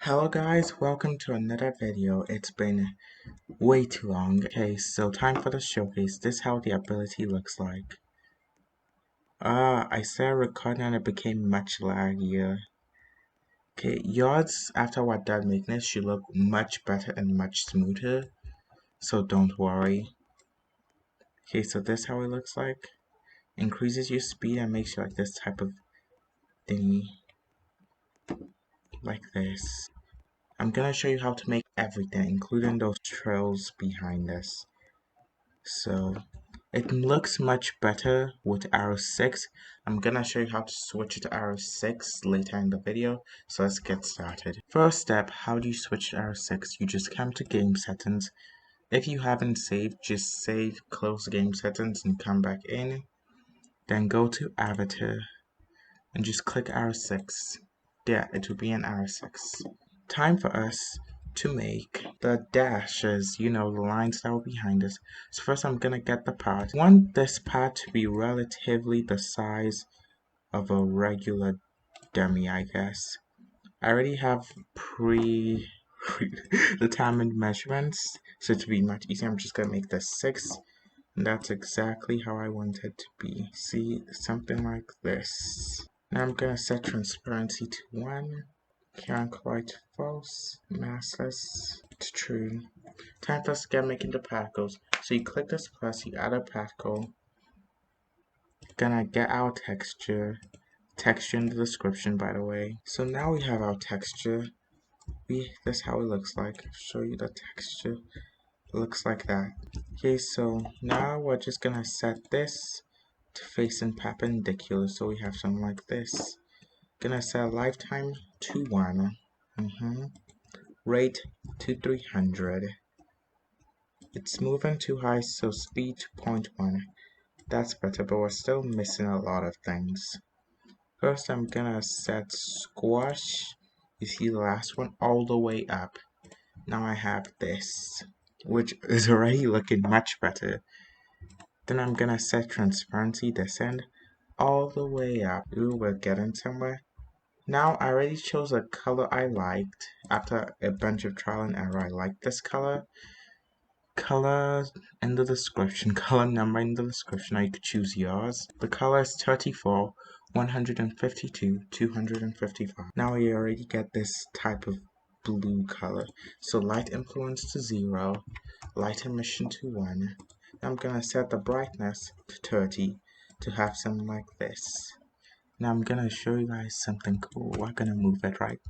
Hello guys, welcome to another video. It's been way too long. Okay, so time for the showcase. This is how the ability looks like. I started recording and it became much laggier. Okay, yours after we're done making this should look much better and much smoother. So don't worry. Okay, so this is how it looks like. Increases your speed and makes you like this type of thingy. Like this. I'm gonna show you how to make everything, including those trails behind us. So it looks much better with arrow 6. I'm gonna show you how to switch to arrow 6 later in the video, so let's get started. First step, how do you switch to arrow 6? You just come to game settings. If you haven't saved, just save, close game settings and come back in. Then go to avatar and just click arrow 6. Yeah, it will be an arrow 6. Time for us to make the dashes, the lines that were behind us. So first I'm gonna get the part. I want this part to be relatively the size of a regular dummy, I guess. I already have determined measurements, so to be much easier, I'm just gonna make this 6. And that's exactly how I want it to be. See, something like this. Now I'm gonna set transparency to 1. Can't quite false, massless to true. Time for us to get making the particles. So you click this plus, you add a particle. Gonna get our texture in the description, by the way. So now we have our texture. This is how it looks like. I'll show you the texture. It looks like that. Okay, so now we're just gonna set this to facing perpendicular. So we have something like this. Gonna set lifetime to 1. Rate to 300. It's moving too high, so speed to 0.1. That's better, but we're still missing a lot of things. First, I'm gonna set squash. You see the last one all the way up. Now I have this, which is already looking much better. Then I'm gonna set transparency descend all the way up. Ooh, we're getting somewhere. Now I already chose a color I liked. After a bunch of trial and error, I like this color. Color in the description, color number in the description, or you could choose yours. The color is 34, 152, 255. Now you already get this type of blue color. So light influence to 0, light emission to 1. I'm gonna set the brightness to 30 to have something like this. Now I'm gonna show you guys something cool. We're gonna move it, right?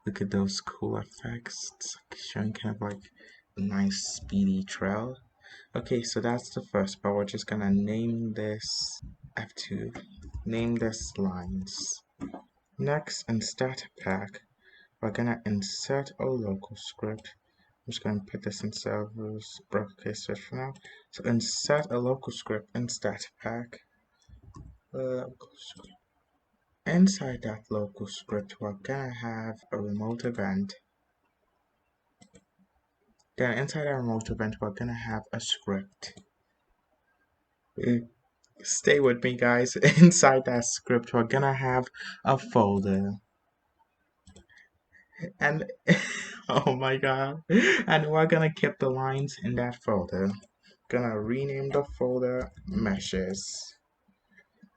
Look at those cool effects. It's like showing kind of like a nice speedy trail. Okay, so that's the first part. We're just gonna name this F2. Name this lines. Next, in static pack, we're gonna insert a local script. I'm just gonna put this in servers. Okay, search for now. So insert a local script in static pack. Local script. Inside that local script, we're gonna have a remote event. Then inside our remote event, we're gonna have a script. Stay with me, guys. Inside that script, we're gonna have a folder. And oh my god. And we're gonna keep the lines in that folder. Gonna rename the folder meshes.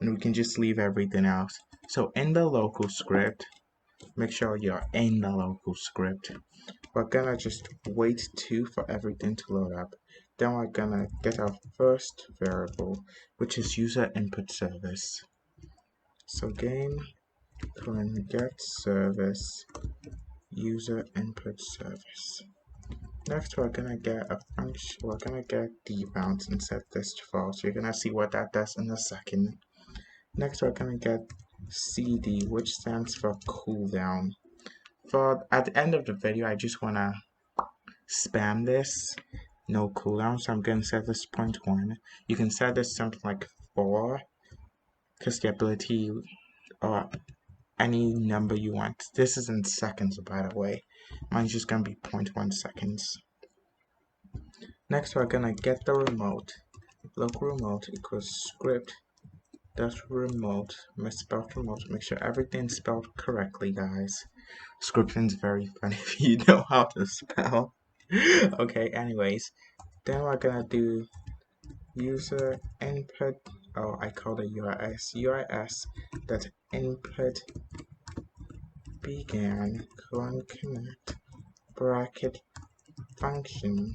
And we can just leave everything else. So in the local script, make sure you're in the local script. We're gonna just wait for everything to load up. Then we're gonna get our first variable, which is user input service. So game colon get service user input service. Next we're gonna get a function. We're gonna get debounce and set this to false. You're gonna see what that does in a second. Next we're gonna get CD, which stands for cooldown. At the end of the video, I just wanna spam this, no cooldown, so I'm gonna set this 0.1. You can set this something like 4, because the ability, or any number you want. This is in seconds, by the way. Mine's just gonna be 0.1 seconds. Next, we're gonna get the remote. Local remote equals script dot remote, misspelled remote. Make sure everything's spelled correctly, guys. Scripting's very fun if you know how to spell. Okay, anyways, then we're gonna do user input. Oh, I called it URS that input began connect bracket function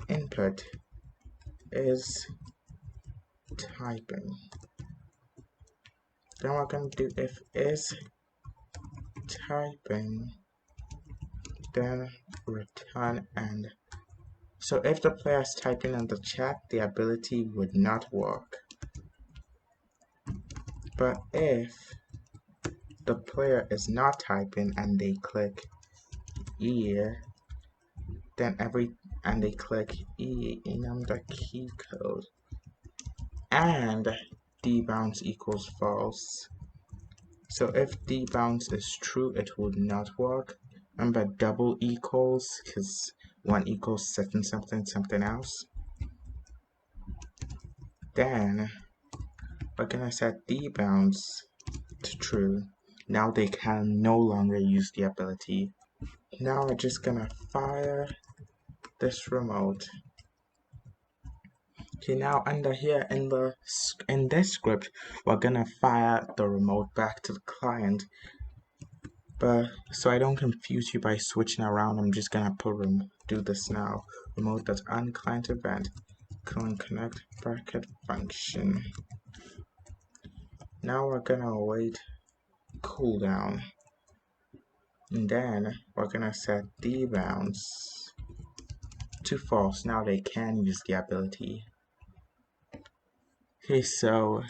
input is typing. Then we're gonna do if is typing, then return end. So if the player is typing in the chat, the ability would not work. But if the player is not typing and they click E, then they click E in the key code and dbounce equals false. So if dbounce is true, it would not work. Remember double equals, because one equals something else. Then we're gonna set dbounce to true. Now they can no longer use the ability. Now we're just gonna fire this remote. Okay, now under here in this script, we're gonna fire the remote back to the client. But so I don't confuse you by switching around, I'm just gonna do this now. Remote.onClient event connect bracket function. Now we're gonna await cooldown, and then we're gonna set dbounce to false. Now they can use the ability. Okay, so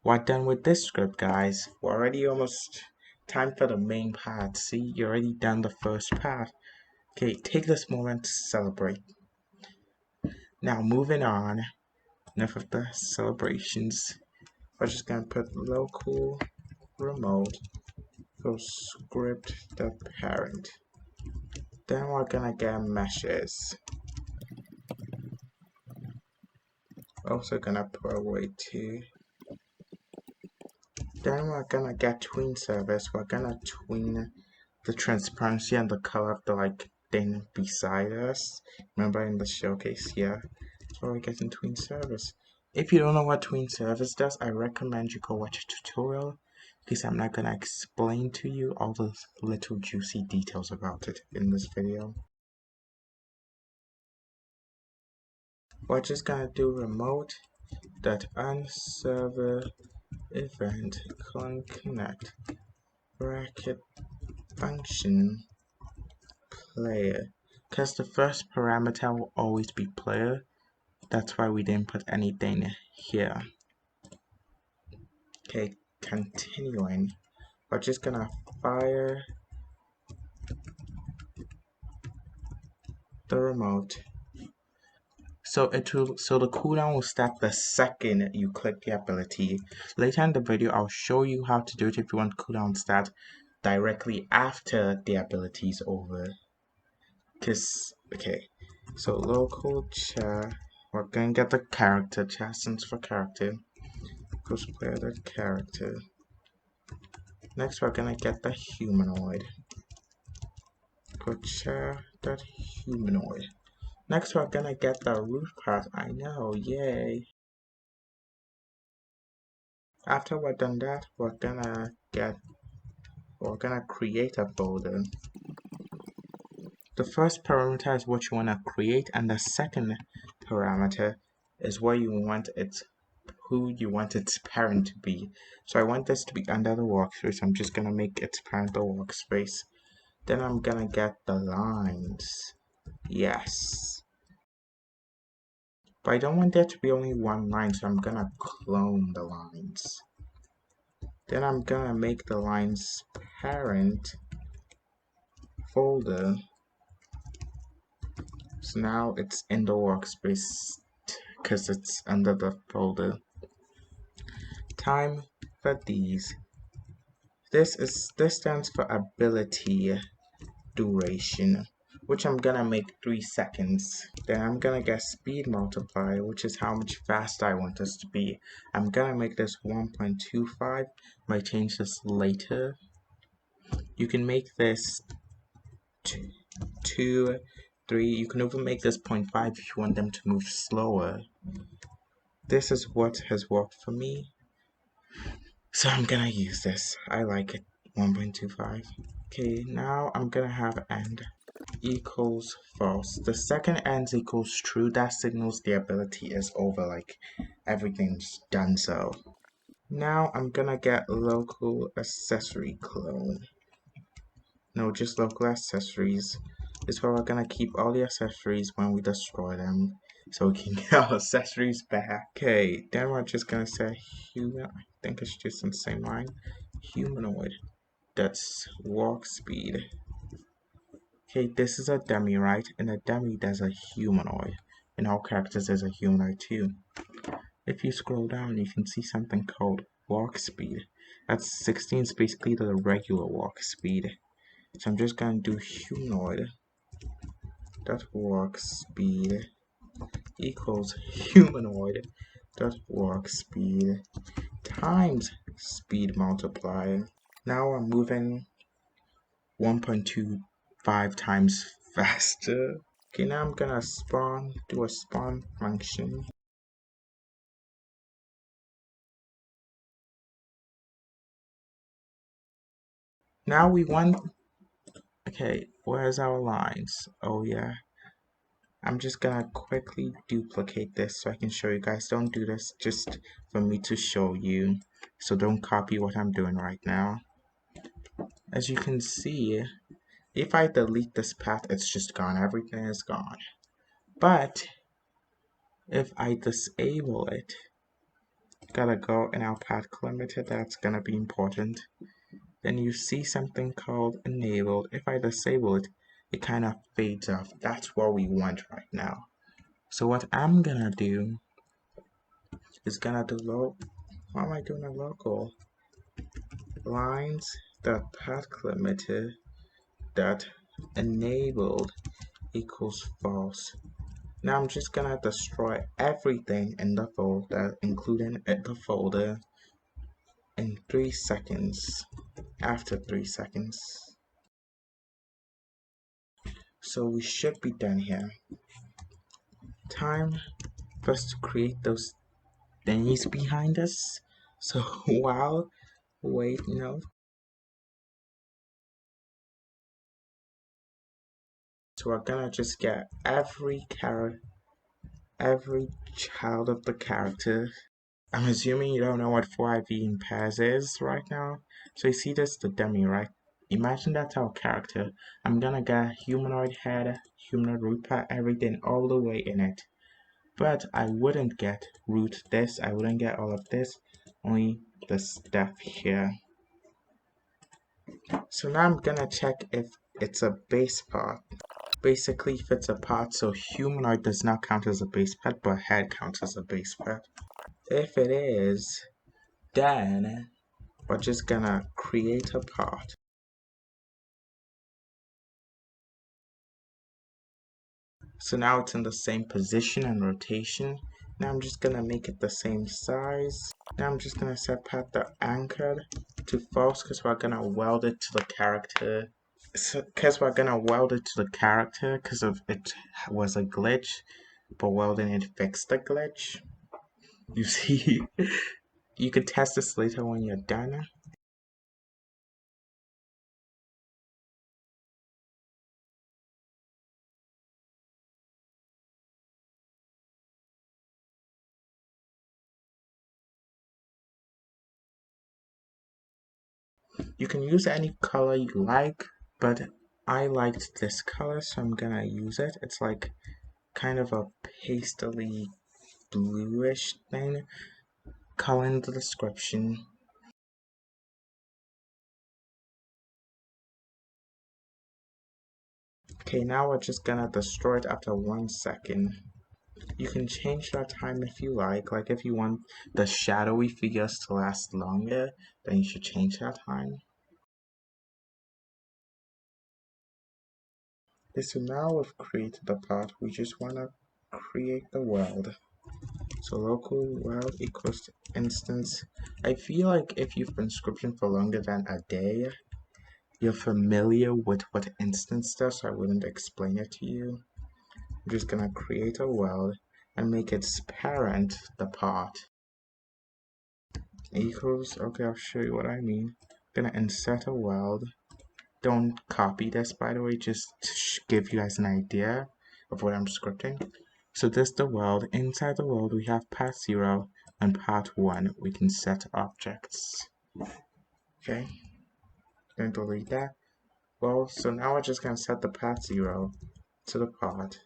we're done with this script, guys. We're already almost time for the main part. See, you're already done the first part. Okay, take this moment to celebrate. Now moving on, enough of the celebrations. We're just gonna put local remote for script the parent. Then we're gonna get meshes. Also gonna put away too. Then we're gonna get tween service. We're gonna tween the transparency and the color of the thing beside us. Remember in the showcase here? So we're getting tween service. If you don't know what tween service does, I recommend you go watch a tutorial, because I'm not gonna explain to you all the little juicy details about it in this video. We're just gonna do remote.onServer event connect bracket function player, because the first parameter will always be player. That's why we didn't put anything here. Okay, continuing, we're just gonna fire the remote. So the cooldown will start the second you click the ability. Later in the video, I'll show you how to do it if you want cooldown start directly after the ability is over. Okay, so local char, we're gonna get the character chastens for character. Character. Next, we're gonna get the humanoid. Char.humanoid. Next, we're gonna get the root part. I know, yay! After we're done that, we're gonna create a folder. The first parameter is what you wanna create, and the second parameter is who you want its parent to be. So I want this to be under the workspace. I'm just gonna make its parent the workspace. Then I'm gonna get the lines. Yes. But I don't want there to be only one line, so I'm gonna clone the lines. Then I'm gonna make the lines parent folder. So now it's in the workspace because it's under the folder. Time for these. This stands for ability duration, which I'm gonna make 3 seconds. Then I'm gonna get speed multiplier, which is how much faster I want this to be. I'm gonna make this 1.25. Might change this later. You can make this 2, 3. You can even make this 0.5 if you want them to move slower. This is what has worked for me, so I'm gonna use this. I like it. 1.25. Okay, now I'm gonna have end equals false. The second end equals true. That signals the ability is over, like everything's done. So now I'm gonna get local accessory clone. No, just local accessories. This is where we're gonna keep all the accessories when we destroy them, so we can get our accessories back. Okay, then we're just gonna say human. I think it's just in the same line. Humanoid. That's walk speed. Okay, this is a dummy, right? And a dummy does a humanoid. In all characters, there's a humanoid too. If you scroll down, you can see something called walk speed. That's 16 is basically the regular walk speed. So I'm just gonna do humanoid dot walk speed equals humanoid dot walk speed times speed multiplier. Now I'm moving 1.25 times faster. Okay, now I'm gonna do a spawn function. Now we want, okay, where's our lines? Oh yeah. I'm just gonna quickly duplicate this so I can show you guys. Don't do this just for me to show you. So don't copy what I'm doing right now. As you can see, if I delete this path, it's just gone. Everything is gone. But if I disable it, gotta go in our path limiter, that's gonna be important. Then you see something called enabled. If I disable it, it kind of fades off. That's what we want right now. So what I'm gonna do is gonna do why am I doing a local? Lines dot path limiter dot enabled equals false. Now I'm just gonna destroy everything in the folder, including the folder, in 3 seconds. After 3 seconds. So we should be done here. Time for us to create those thingies behind us. So while wait, no. So we're gonna just get every child of the character. I'm assuming you don't know what 4IV in pairs is right now. So you see this, the dummy, right? Imagine that's our character. I'm gonna get humanoid head, humanoid root part, everything all the way in it. But I wouldn't get root this, I wouldn't get all of this, only the stuff here. So now I'm gonna check if it's a base part. Basically, if it's a part, so humanoid does not count as a base part, but head counts as a base part. If it is, then we're just gonna create a part. So now it's in the same position and rotation. Now I'm just gonna make it the same size. Now I'm just gonna set PartAfterColor to false because we're gonna weld it to the character. Because we're gonna weld it to the character because of it was a glitch, but welding it fixed the glitch. You see, you could test this later when you're done. You can use any color you like, but I liked this color, so I'm gonna use it. It's like kind of a pastely bluish thing. Color in the description. Okay, now we're just gonna destroy it after 1 second. You can change that time if you like if you want the shadowy figures to last longer, then you should change that time. Okay, so now we've created the part, we just wanna create the world. So local world equals instance. I feel like if you've been scripting for longer than a day, you're familiar with what instance does, so I wouldn't explain it to you. I'm just gonna create a world and make its parent the part equals, okay, I'll show you what I mean. I'm gonna insert a world. Don't copy this, by the way, just to give you guys an idea of what I'm scripting. So this is the world. Inside the world, we have part 0 and part 1. We can set objects. Okay, going to delete that. Well, so now we're just going to set the part 0 to the part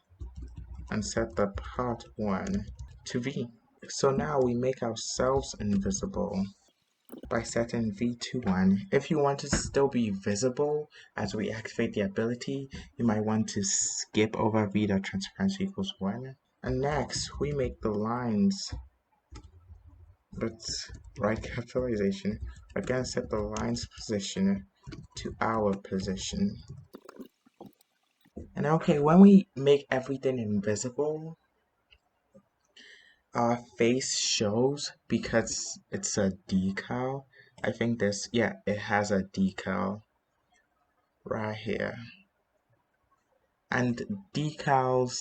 and set the part 1 to V. So now we make ourselves invisible by setting V to 1. If you want to still be visible as we activate the ability, you might want to skip over V.transparency equals 1. And next, we make the lines, but right capitalization. We're going to set the lines position to our position. And okay, when we make everything invisible, our face shows because it's a decal. I think this, yeah, it has a decal right here. And decals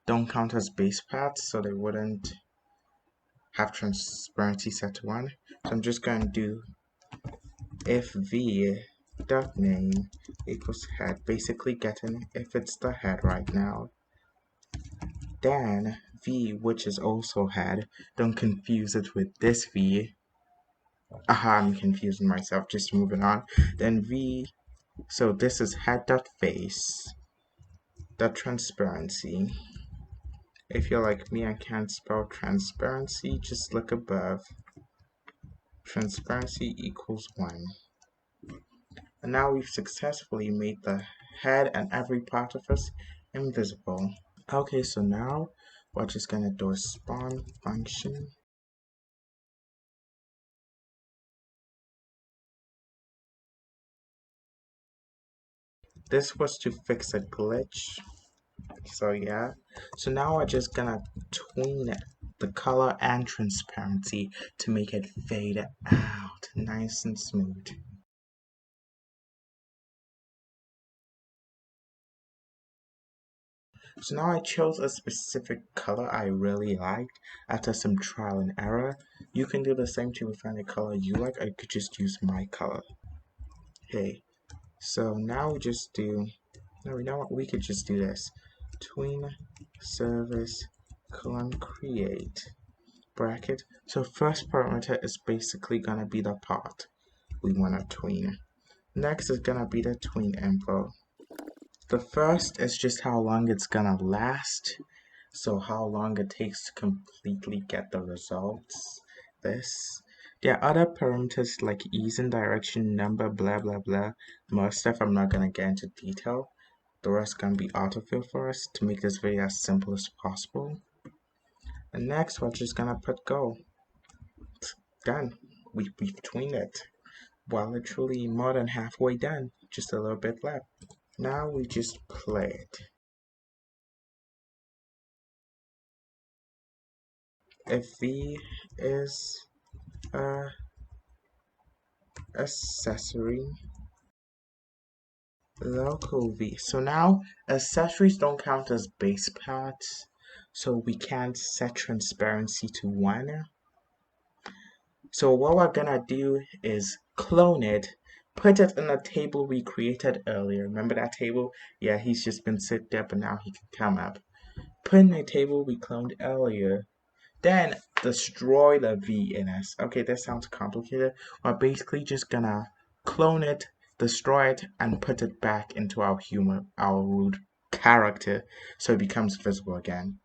don't count as base parts, so they wouldn't have transparency set to 1. So I'm just going to do if v dot name equals head, basically getting if it's the head right now. Then v, which is also head, don't confuse it with this v. Aha, I'm confusing myself, just moving on. Then v, so this is head dot face dot transparency. If you're like me and can't spell transparency, just look above. Transparency equals 1. And now we've successfully made the head and every part of us invisible. Okay, so now we're just gonna do a spawn function. This was to fix a glitch. So yeah, so now we're just gonna tween the color and transparency to make it fade out nice and smooth. So now I chose a specific color I really liked after some trial and error. You can do the same to find a color you like. I could just use my color. Okay, so now we just do, no, you know what, we could just do this. Tween service colon create bracket. So first parameter is basically gonna be the part we wanna tween. Next is gonna be the tween info. The first is just how long it's gonna last. So how long it takes to completely get the results. This. There are other parameters like ease and direction, number, blah blah blah. More stuff I'm not gonna get into detail. The rest gonna be autofill for us to make this video as simple as possible. And next we're just gonna put go. Done. We've tweened it. Well, literally more than halfway done. Just a little bit left. Now we just play it. If V is a accessory, local V. So now accessories don't count as base parts, so we can't set transparency to 1. So what we're gonna do is clone it, put it in a table we created earlier. Remember that table? Yeah, he's just been sit there, but now he can come up. Put in a table we cloned earlier. Then destroy the V in us. Okay, that sounds complicated. We're basically just gonna clone it, destroy it, and put it back into our root character so it becomes visible again.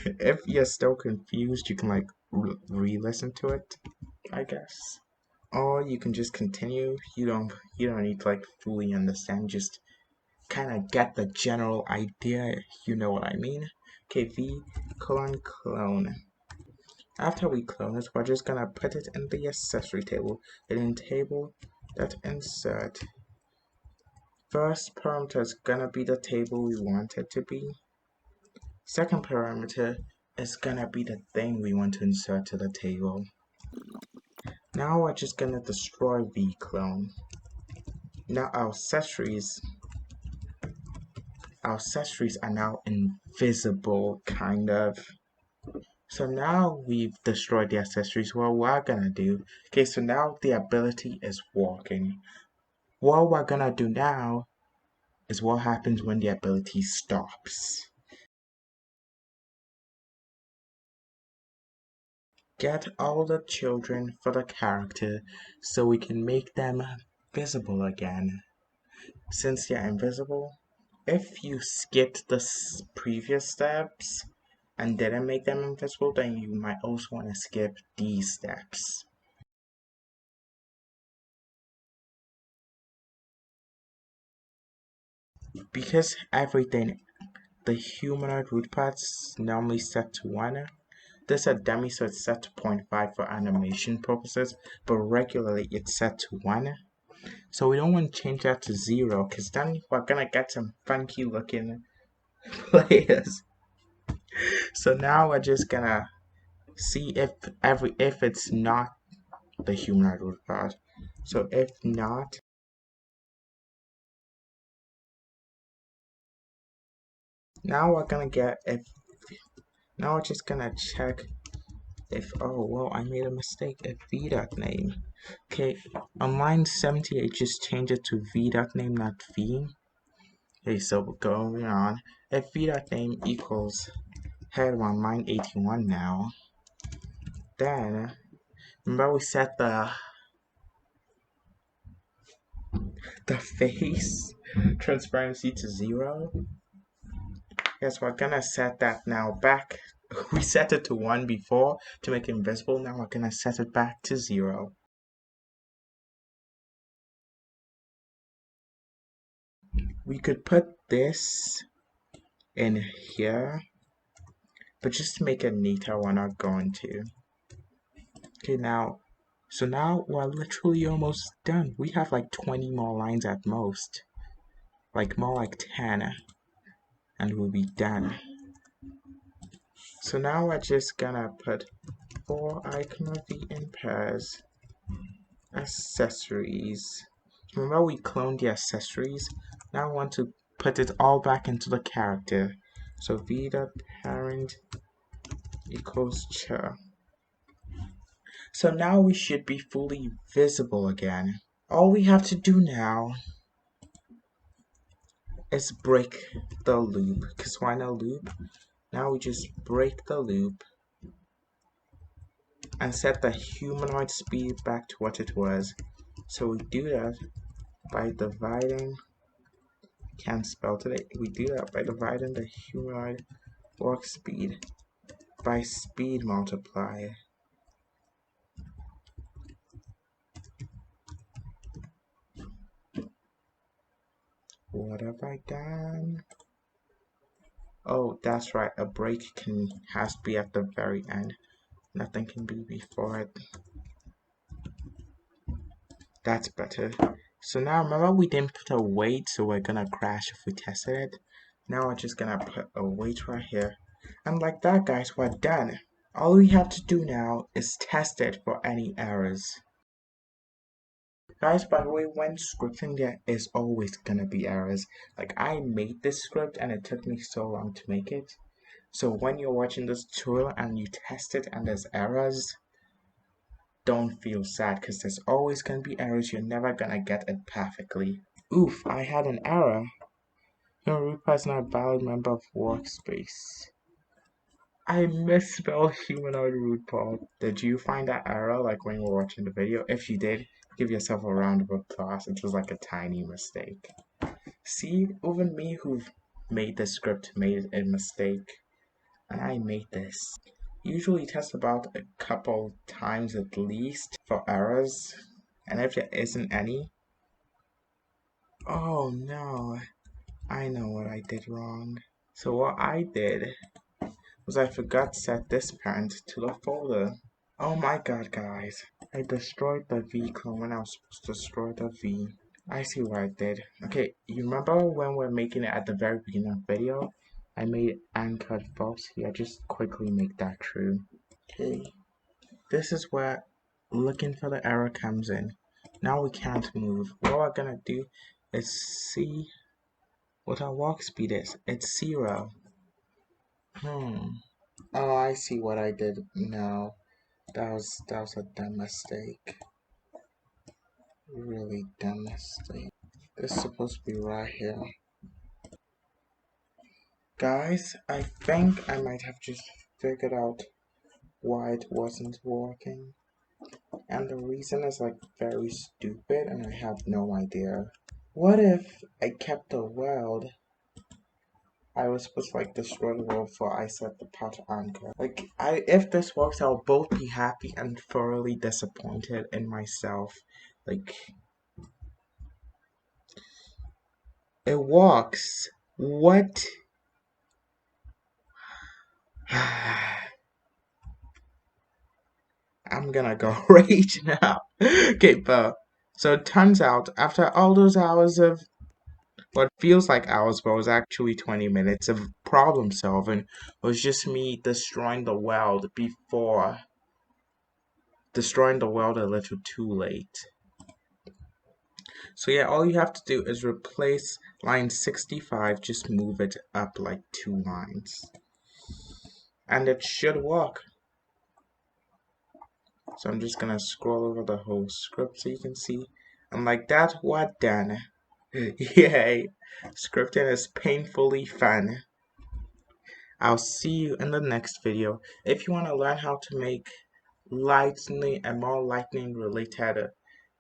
If you're still confused, you can like re-listen to it, I guess. Or you can just continue. You don't need to like fully understand, just kind of get the general idea, you know what I mean. Okay, v colon clone. After we clone it, we're just gonna put it in the accessory table. In table that insert. First parameter is gonna be the table we want it to be. Second parameter is gonna be the thing we want to insert to the table. Now we're just gonna destroy vClone. Now our accessories are now invisible, kind of. So now we've destroyed the accessories. What we're gonna do, okay, so now the ability is walking. What we're gonna do now is what happens when the ability stops. Get all the children for the character so we can make them visible again. Since they're invisible, if you skipped the previous steps and didn't make them invisible, then you might also want to skip these steps. Because everything, the humanoid root parts normally set to 1, this is a dummy, so it's set to 0.5 for animation purposes, but regularly it's set to 1. So we don't want to change that to 0, because then we're gonna get some funky looking players. So now we're just gonna see if it's not the humanoid root part. So if not, now we're gonna get if now we're just gonna check if oh well I made a mistake if v.name. Okay, on line 78 just change it to v.name, not v. Okay, so going on, if v.name equals head on line 81 now, then remember we set the face transparency to 0. Yes, we're gonna set that now back. We set it to 1 before to make it invisible. Now we're gonna set it back to 0. We could put this in here, but just to make it neater, we're not going to. Okay, so now we're literally almost done. We have like 20 more lines at most. Like more like 10. And we'll be done. So now we're just gonna put 4 iconography in pairs. Accessories. Remember we cloned the accessories? Now I want to put it all back into the character. So v.parent equals char. So now we should be fully visible again. All we have to do now is break the loop. Because why not loop? Now we just break the loop and set the humanoid speed back to what it was. So we do that by dividing, can't spell today, we do that by dividing the humanoid walk speed by speed multiplier. What have I done? Oh, that's right, a break has to be at the very end. Nothing can be before it. That's better. So now remember we didn't put a weight, so we're gonna crash if we tested it. Now we're just gonna put a weight right here. And like that, guys, we're done. All we have to do now is test it for any errors. Guys, by the way, when scripting, there is always gonna be errors. Like, I made this script and it took me so long to make it. So when you're watching this tutorial and you test it and there's errors, don't feel sad, because there's always gonna be errors. You're never gonna get it perfectly. Oof, I had an error. Your root is not a valid member of workspace. I misspelled humanoid root part. Did you find that error like when you were watching the video? If you did, give yourself a round of applause. It was like a tiny mistake. See, even me who made the script made a mistake. And I made this. Usually test about a couple times at least for errors. And if there isn't any, oh no, I know what I did wrong. So what I did was I forgot to set this parent to the folder. Oh my god, guys. I destroyed the V clone when I was supposed to destroy the V. I see what I did. Okay, you remember when we're making it at the very beginning of the video? I made anchored false here. Just quickly make that true. Okay. This is where looking for the error comes in. Now we can't move. What we're gonna do is see what our walk speed is. It's 0. Oh, I see what I did. No, that was a dumb mistake. Really dumb mistake. This is supposed to be right here. Guys, I think I might have just figured out why it wasn't working. And the reason is like very stupid and I have no idea. What if I kept the world? I was supposed to like destroy the world before I set the part anchor. Like if this works, I'll both be happy and thoroughly disappointed in myself. Like it works. What? I'm gonna go rage now. Okay, but so it turns out after all those hours of what feels like hours, but was actually 20 minutes of problem solving, was just me destroying the world before destroying the world a little too late. So yeah, all you have to do is replace line 65, just move it up like 2 lines. And it should work. So I'm just gonna scroll over the whole script so you can see. And like that, we're done. Yay! Scripting is painfully fun. I'll see you in the next video. If you want to learn how to make lightning and more lightning related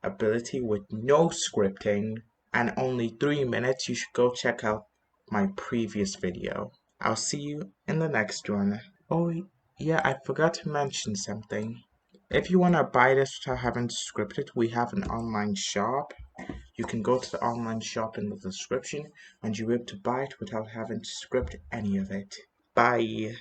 ability with no scripting and only 3 minutes, you should go check out my previous video. I'll see you in the next one. Oh yeah, I forgot to mention something. If you want to buy this without having to script it, we have an online shop. You can go to the online shop in the description and you're able to buy it without having to script any of it. Bye.